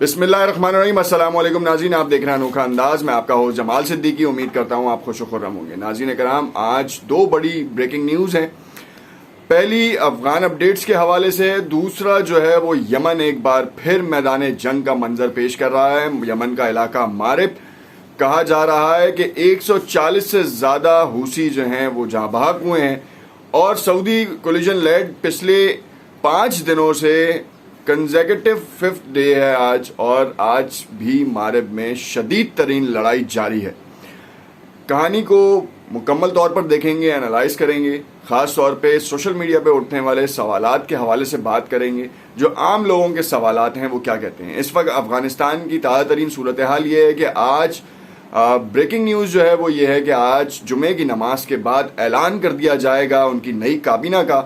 بسم اللہ الرحمن الرحیم۔ السلام علیکم ناظرین، آپ دیکھ رہے ہیں انوکھا انداز۔ میں آپ کا ہوسٹ جمال صدیقی، امید کرتا ہوں آپ خوش و خرم ہوں گے۔ ناظرین کرام، آج دو بڑی بریکنگ نیوز ہیں۔ پہلی افغان اپڈیٹس کے حوالے سے، دوسرا جو ہے وہ یمن ایک بار پھر میدان جنگ کا منظر پیش کر رہا ہے۔ یمن کا علاقہ مارب، کہا جا رہا ہے کہ 140 سے زیادہ حوثی جو ہیں وہ جاں بحق ہوئے ہیں، اور سعودی کولیجن لیڈ پچھلے 5 دنوں سے کنزیکٹو 5th ڈے ہے آج، اور آج بھی مارب میں شدید ترین لڑائی جاری ہے۔ کہانی کو مکمل طور پر دیکھیں گے، انالائز کریں گے، خاص طور پہ سوشل میڈیا پہ اٹھنے والے سوالات کے حوالے سے بات کریں گے۔ جو عام لوگوں کے سوالات ہیں وہ کیا کہتے ہیں۔ اس وقت افغانستان کی تازہ ترین صورتحال یہ ہے کہ آج بریکنگ نیوز جو ہے وہ یہ ہے کہ آج جمعے کی نماز کے بعد اعلان کر دیا جائے گا ان کی نئی کابینہ کا،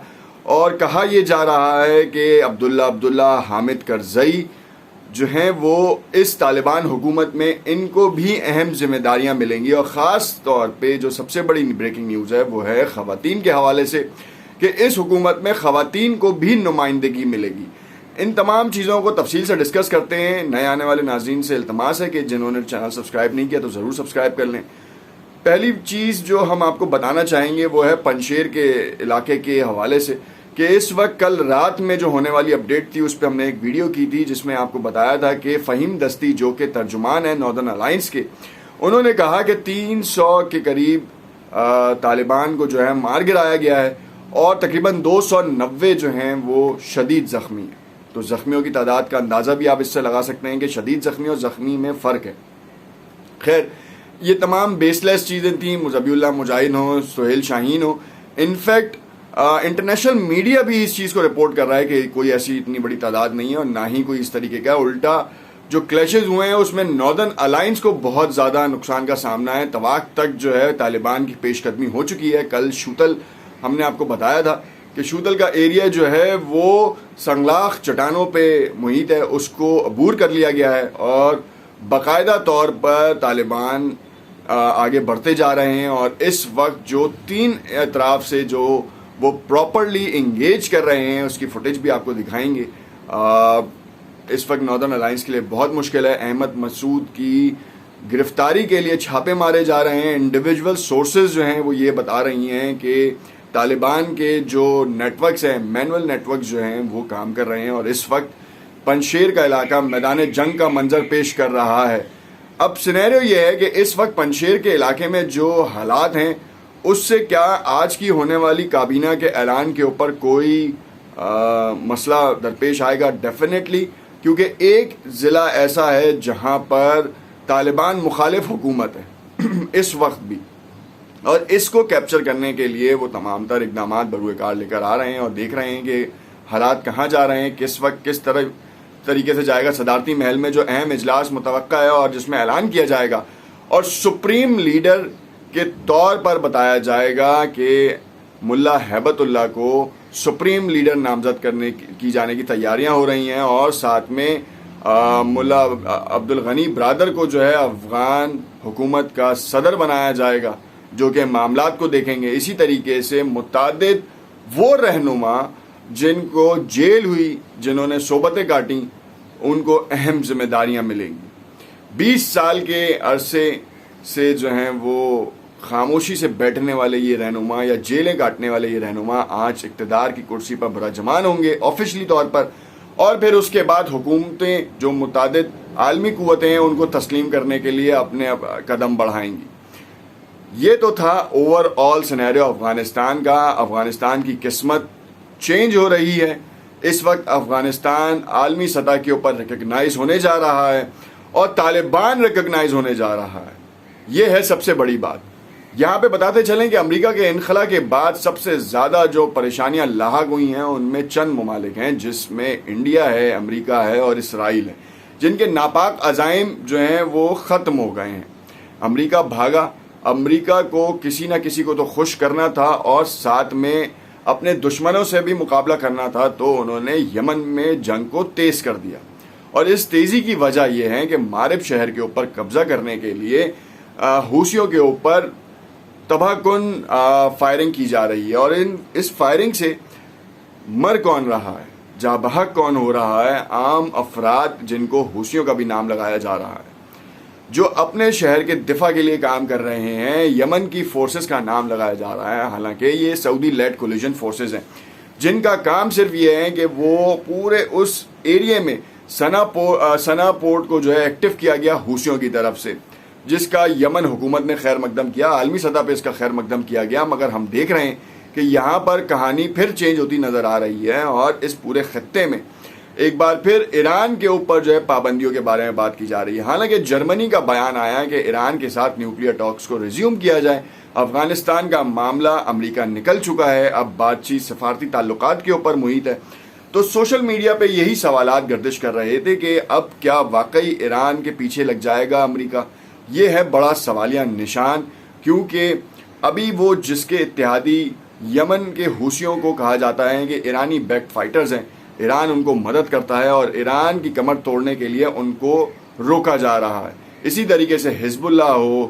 اور کہا یہ جا رہا ہے کہ عبداللہ حامد کرزئی جو ہیں وہ اس طالبان حکومت میں ان کو بھی اہم ذمہ داریاں ملیں گی، اور خاص طور پہ جو سب سے بڑی بریکنگ نیوز ہے وہ ہے خواتین کے حوالے سے کہ اس حکومت میں خواتین کو بھی نمائندگی ملے گی۔ ان تمام چیزوں کو تفصیل سے ڈسکس کرتے ہیں۔ نئے آنے والے ناظرین سے التماس ہے کہ جنہوں نے چینل سبسکرائب نہیں کیا تو ضرور سبسکرائب کر لیں۔ پہلی چیز جو ہم آپ کو بتانا چاہیں گے وہ ہے پنشیر کے علاقے کے حوالے سے، کہ اس وقت کل رات میں جو ہونے والی اپڈیٹ تھی اس پہ ہم نے ایک ویڈیو کی تھی جس میں آپ کو بتایا تھا کہ فہیم دستی جو کہ ترجمان ہیں ناردرن الائنس کے، انہوں نے کہا کہ 300 کے قریب طالبان کو جو ہے مار گرایا گیا ہے، اور تقریباً 290 جو ہیں وہ شدید زخمی ہیں۔ تو زخمیوں کی تعداد کا اندازہ بھی آپ اس سے لگا سکتے ہیں کہ شدید زخمی اور زخمی میں فرق ہے۔ خیر، یہ تمام بیس لیس چیزیں تھیں، ذبیح اللہ مجاہد ہوں، سہیل شاہین ہوں۔ انفیکٹ انٹرنیشنل میڈیا بھی اس چیز کو رپورٹ کر رہا ہے کہ کوئی ایسی اتنی بڑی تعداد نہیں ہے، اور نہ ہی کوئی اس طریقے کا، الٹا جو کلیشز ہوئے ہیں اس میں ناردرن الائنس کو بہت زیادہ نقصان کا سامنا ہے۔ طواق تک جو ہے طالبان کی پیش قدمی ہو چکی ہے۔ کل شوتل ہم نے آپ کو بتایا تھا کہ شوتل کا ایریا جو ہے وہ سنگلاخ چٹانوں پہ محیط ہے، اس کو عبور کر لیا گیا ہے، اور باقاعدہ طور پر طالبان آگے بڑھتے جا رہے ہیں، اور اس وقت جو 3 اطراف سے جو وہ پراپرلی انگیج کر رہے ہیں اس کی فوٹیج بھی آپ کو دکھائیں گے۔ اس وقت ناردرن الائنس کے لیے بہت مشکل ہے۔ احمد مسعود کی گرفتاری کے لیے چھاپے مارے جا رہے ہیں۔ انڈیویجول سورسز جو ہیں وہ یہ بتا رہی ہیں کہ طالبان کے جو نیٹ ورکس ہیں، مینول نیٹ ورکس جو ہیں وہ کام کر رہے ہیں، اور اس وقت پنشیر کا علاقہ میدان جنگ کا منظر پیش کر رہا ہے۔ اب سینیریو یہ ہے کہ اس وقت پنشیر کے علاقے میں جو حالات ہیں اس سے کیا آج کی ہونے والی کابینہ کے اعلان کے اوپر کوئی مسئلہ درپیش آئے گا؟ ڈیفینیٹلی، کیونکہ ایک ضلع ایسا ہے جہاں پر طالبان مخالف حکومت ہے اس وقت بھی، اور اس کو کیپچر کرنے کے لیے وہ تمام تر اقدامات بروئے کار لے کر آ رہے ہیں، اور دیکھ رہے ہیں کہ حالات کہاں جا رہے ہیں، کس وقت کس طریقے سے جائے گا۔ صدارتی محل میں جو اہم اجلاس متوقع ہے اور جس میں اعلان کیا جائے گا، اور سپریم لیڈر کے طور پر بتایا جائے گا کہ ملا ہیبت اللہ کو سپریم لیڈر نامزد کرنے کی جانے کی تیاریاں ہو رہی ہیں، اور ساتھ میں ملا عبدالغنی برادر کو جو ہے افغان حکومت کا صدر بنایا جائے گا، جو کہ معاملات کو دیکھیں گے۔ اسی طریقے سے متعدد وہ رہنما جن کو جیل ہوئی، جنہوں نے صحبتیں کاٹیں، ان کو اہم ذمہ داریاں ملیں گی۔ 20 سال کے عرصے سے جو ہیں وہ خاموشی سے بیٹھنے والے یہ رہنما یا جیلیں کاٹنے والے یہ رہنما آج اقتدار کی کرسی پر براجمان ہوں گے آفیشلی طور پر، اور پھر اس کے بعد حکومتیں جو متعدد عالمی قوتیں ہیں ان کو تسلیم کرنے کے لیے اپنے قدم بڑھائیں گی۔ یہ تو تھا اوور آل سینیریو افغانستان کا۔ افغانستان کی قسمت چینج ہو رہی ہے۔ اس وقت افغانستان عالمی سطح کے اوپر ریکگنائز ہونے جا رہا ہے، اور طالبان ریکگنائز ہونے جا رہا ہے۔ یہ ہے سب سے بڑی بات۔ یہاں پہ بتاتے چلیں کہ امریکہ کے انخلا کے بعد سب سے زیادہ جو پریشانیاں لاحق ہوئی ہیں ان میں چند ممالک ہیں، جس میں انڈیا ہے، امریکہ ہے اور اسرائیل ہے، جن کے ناپاک عزائم جو ہیں وہ ختم ہو گئے ہیں۔ امریکہ بھاگا، امریکہ کو کسی نہ کسی کو تو خوش کرنا تھا، اور ساتھ میں اپنے دشمنوں سے بھی مقابلہ کرنا تھا، تو انہوں نے یمن میں جنگ کو تیز کر دیا، اور اس تیزی کی وجہ یہ ہے کہ مارب شہر کے اوپر قبضہ کرنے کے لیے حوثیوں کے اوپر تباہ کن فائرنگ کی جا رہی ہے، اور اس فائرنگ سے مر کون رہا ہے؟ جاں بحق کون ہو رہا ہے؟ عام افراد جن کو حوثیوں کا بھی نام لگایا جا رہا ہے، جو اپنے شہر کے دفاع کے لیے کام کر رہے ہیں. یمن کی فورسز کا نام لگایا جا رہا ہے، حالانکہ یہ سعودی لیڈ کولیجن فورسز ہیں جن کا کام صرف یہ ہے کہ وہ پورے اس ایریے میں سنا پورٹ کو جو ہے ایکٹیو کیا گیا حوثیوں کی طرف سے، جس کا یمن حکومت نے خیر مقدم کیا، عالمی سطح پہ اس کا خیر مقدم کیا گیا. مگر ہم دیکھ رہے ہیں کہ یہاں پر کہانی پھر چینج ہوتی نظر آ رہی ہے، اور اس پورے خطے میں ایک بار پھر ایران کے اوپر جو ہے پابندیوں کے بارے میں بات کی جا رہی ہے. حالانکہ جرمنی کا بیان آیا کہ ایران کے ساتھ نیوکلیئر ٹاکس کو ریزیوم کیا جائے. افغانستان کا معاملہ امریکہ نکل چکا ہے، اب بات چیت سفارتی تعلقات کے اوپر محیط ہے. تو سوشل میڈیا پہ یہی سوالات گردش کر رہے تھے کہ اب کیا واقعی ایران کے پیچھے لگ جائے گا امریکہ؟ یہ ہے بڑا سوالیہ نشان، کیونکہ ابھی وہ جس کے اتحادی یمن کے حوثیوں کو کہا جاتا ہے کہ ایرانی بیک فائٹرز ہیں، ایران ان کو مدد کرتا ہے اور ایران کی کمر توڑنے کے لیے ان کو روکا جا رہا ہے. اسی طریقے سے حزب اللہ ہو،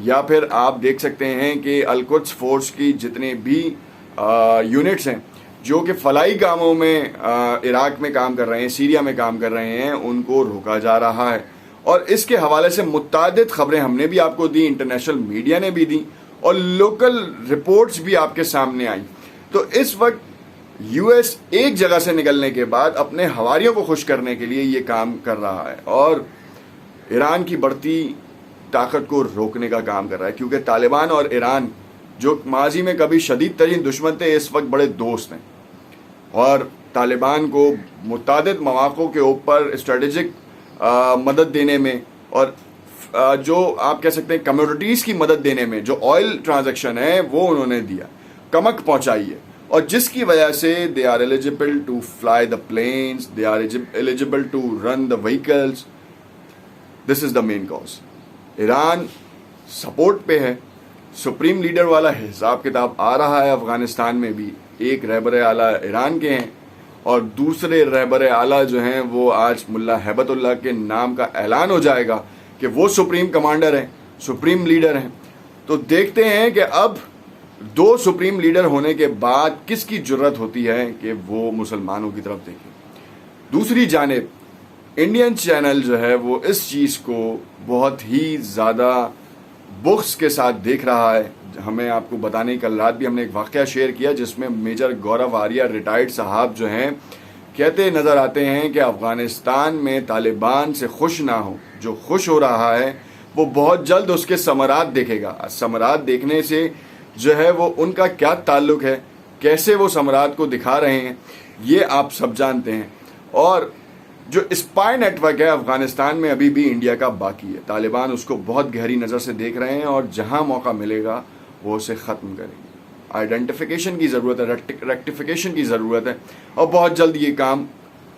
یا پھر آپ دیکھ سکتے ہیں کہ القدس فورس کی جتنے بھی یونٹس ہیں جو کہ فلاحی کاموں میں عراق میں کام کر رہے ہیں، سیریا میں کام کر رہے ہیں، ان کو روکا جا رہا ہے. اور اس کے حوالے سے متعدد خبریں ہم نے بھی آپ کو دی، انٹرنیشنل میڈیا نے بھی دی، اور لوکل رپورٹس بھی آپ کے سامنے آئیں. تو اس وقت یو ایس ایک جگہ سے نکلنے کے بعد اپنے ہواریوں کو خوش کرنے کے لیے یہ کام کر رہا ہے، اور ایران کی بڑھتی طاقت کو روکنے کا کام کر رہا ہے. کیونکہ طالبان اور ایران جو ماضی میں کبھی شدید ترین دشمن تھے، اس وقت بڑے دوست ہیں، اور طالبان کو متعدد مواقع کے اوپر اسٹریٹجک مدد دینے میں، اور جو آپ کہہ سکتے ہیں کمیونٹیز کی مدد دینے میں، جو آئل ٹرانزیکشن ہے وہ انہوں نے دیا، کمک پہنچائی ہے، اور جس کی وجہ سے they are eligible to fly the planes, they are eligible to run the vehicles. This is the main cause. Iran support پہ ہے، سپریم لیڈر والا حساب کتاب آ رہا ہے. افغانستان میں بھی ایک رہبر اعلیٰ ایران کے ہیں، اور دوسرے رہبر اعلیٰ جو ہیں وہ آج ملا ہیبت اللہ کے نام کا اعلان ہو جائے گا کہ وہ سپریم کمانڈر ہیں، سپریم لیڈر ہیں. تو دیکھتے ہیں کہ اب دو سپریم لیڈر ہونے کے بعد کس کی جرت ہوتی ہے کہ وہ مسلمانوں کی طرف دیکھیں. دوسری جانب انڈین چینل جو ہے وہ اس چیز کو بہت ہی زیادہ بغض کے ساتھ دیکھ رہا ہے. ہمیں آپ کو بتانے کل رات بھی ہم نے ایک واقعہ شیئر کیا جس میں میجر گورو آریہ ریٹائرڈ صاحب جو ہیں کہتے نظر آتے ہیں کہ افغانستان میں طالبان سے خوش نہ ہو، جو خوش ہو رہا ہے وہ بہت جلد اس کے ثمرات دیکھے گا. ثمرات دیکھنے سے جو ہے وہ ان کا کیا تعلق ہے، کیسے وہ ثمرات کو دکھا رہے ہیں، یہ آپ سب جانتے ہیں. اور جو اسپائی نیٹ ورک ہے افغانستان میں ابھی بھی انڈیا کا باقی ہے. طالبان اس کو بہت گہری نظر سے دیکھ رہے ہیں، اور جہاں موقع ملے گا وہ اسے ختم کریں گے. آئیڈینٹیفیکیشن کی ضرورت ہے، ریکٹیفیکیشن کی ضرورت ہے، اور بہت جلد یہ کام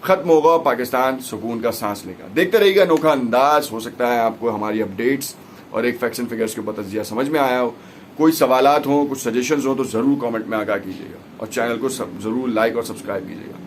ختم ہوگا اور پاکستان سکون کا سانس لے گا. دیکھتے رہیے گا انوکھا انداز. ہو سکتا ہے آپ کو ہماری اپڈیٹس اور ایک فیکٹس اینڈ فگرس کے اوپر تجزیہ سمجھ میں آیا ہو. کوئی سوالات ہوں، کچھ سجیشنز ہوں تو ضرور کامنٹ میں آگاہ کیجیے گا، اور چینل کو ضرور لائک اور سبسکرائب کیجیے گا.